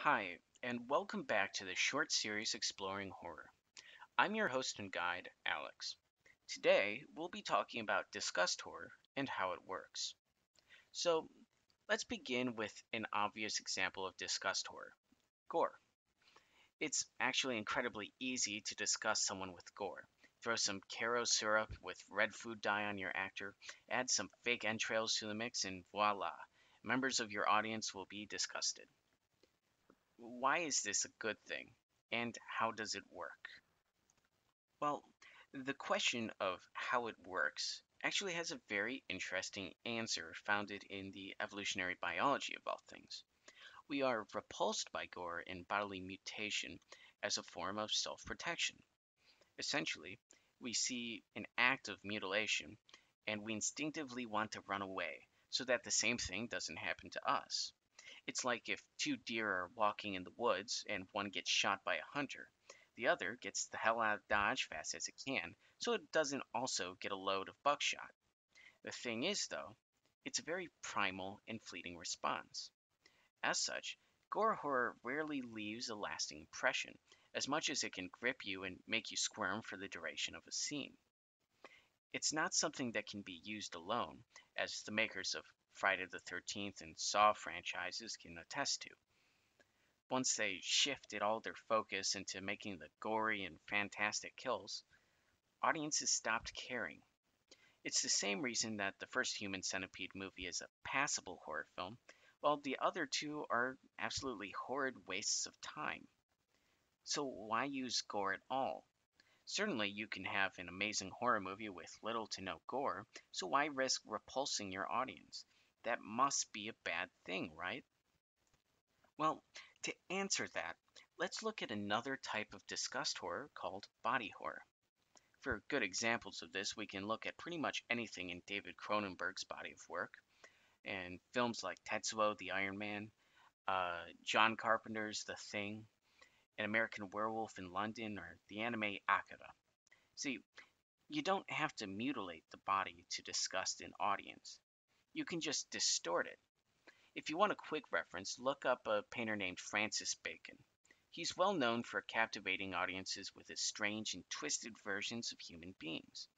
Hi, and welcome back to the short series exploring horror. I'm your host and guide, Alex. Today, we'll be talking about disgust horror and how it works. So, let's begin with an obvious example of disgust horror gore. It's actually incredibly easy to disgust someone with gore. Throw some Caro syrup with red food dye on your actor, add some fake entrails to the mix, and voila! Members of your audience will be disgusted. Why is this a good thing? And how does it work? Well, the question of how it works actually has a very interesting answer founded in the evolutionary biology of all things. We are repulsed by gore and bodily mutation as a form of self protection. Essentially, we see an act of mutilation and we instinctively want to run away so that the same thing doesn't happen to us. It's like if two deer are walking in the woods and one gets shot by a hunter. The other gets the hell out of Dodge fast as it can so it doesn't also get a load of buckshot. The thing is, though, it's a very primal and fleeting response. As such, gore horror rarely leaves a lasting impression, as much as it can grip you and make you squirm for the duration of a scene. It's not something that can be used alone, as the makers of Friday the 13th and Saw franchises can attest to. Once they shifted all their focus into making the gory and fantastic kills, audiences stopped caring. It's the same reason that the first Human Centipede movie is a passable horror film, while the other two are absolutely horrid wastes of time. So why use gore at all? Certainly, you can have an amazing horror movie with little to no gore, so why risk repulsing your audience? That must be a bad thing, right? Well, to answer that, let's look at another type of disgust horror called body horror. For good examples of this, we can look at pretty much anything in David Cronenberg's body of work, and films like Tetsuo the Iron Man, John Carpenter's The Thing, An American Werewolf in London, or the anime Akira. See, you don't have to mutilate the body to disgust an audience. You can just distort it. If you want a quick reference, look up a painter named Francis Bacon. He's well known for captivating audiences with his strange and twisted versions of human beings.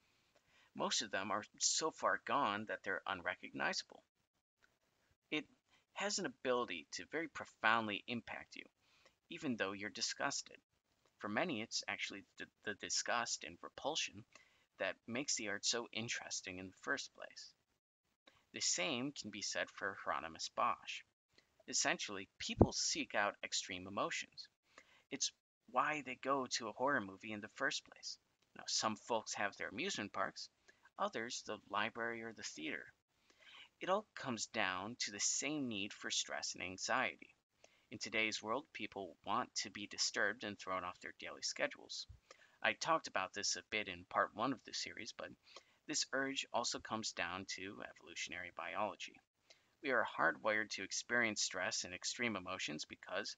Most of them are so far gone that they're unrecognizable. It has an ability to very profoundly impact you, even though you're disgusted. For many, it's actually the disgust and repulsion that makes the art so interesting in the first place. The same can be said for Hieronymus Bosch. Essentially, people seek out extreme emotions. It's why they go to a horror movie in the first place. Some folks have their amusement parks, others the library or the theater. It all comes down to the same need for stress and anxiety. In today's world, people want to be disturbed and thrown off their daily schedules. I talked about this a bit in part one of the series, but this urge also comes down to evolutionary biology. We are hardwired to experience stress and extreme emotions because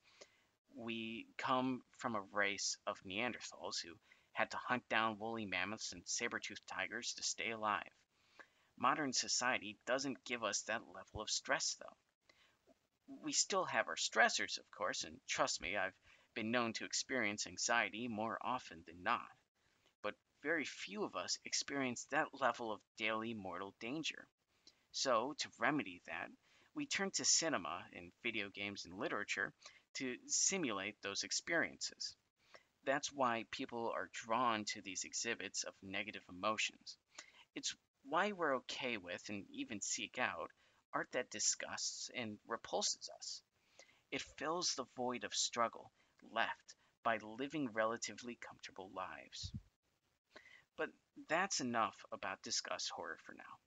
we come from a race of Neanderthals who had to hunt down woolly mammoths and saber-toothed tigers to stay alive. Modern society doesn't give us that level of stress, though. We still have our stressors, of course, and trust me, I've been known to experience anxiety more often than not. But very few of us experience that level of daily mortal danger. So, to remedy that, we turn to cinema and video games and literature to simulate those experiences. That's why people are drawn to these exhibits of negative emotions. It's why we're okay with and even seek out art that disgusts and repulses us. It fills the void of struggle left by living relatively comfortable lives. But that's enough about disgust horror for now.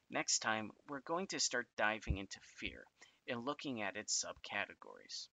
Next time, we're going to start diving into fear and looking at its subcategories.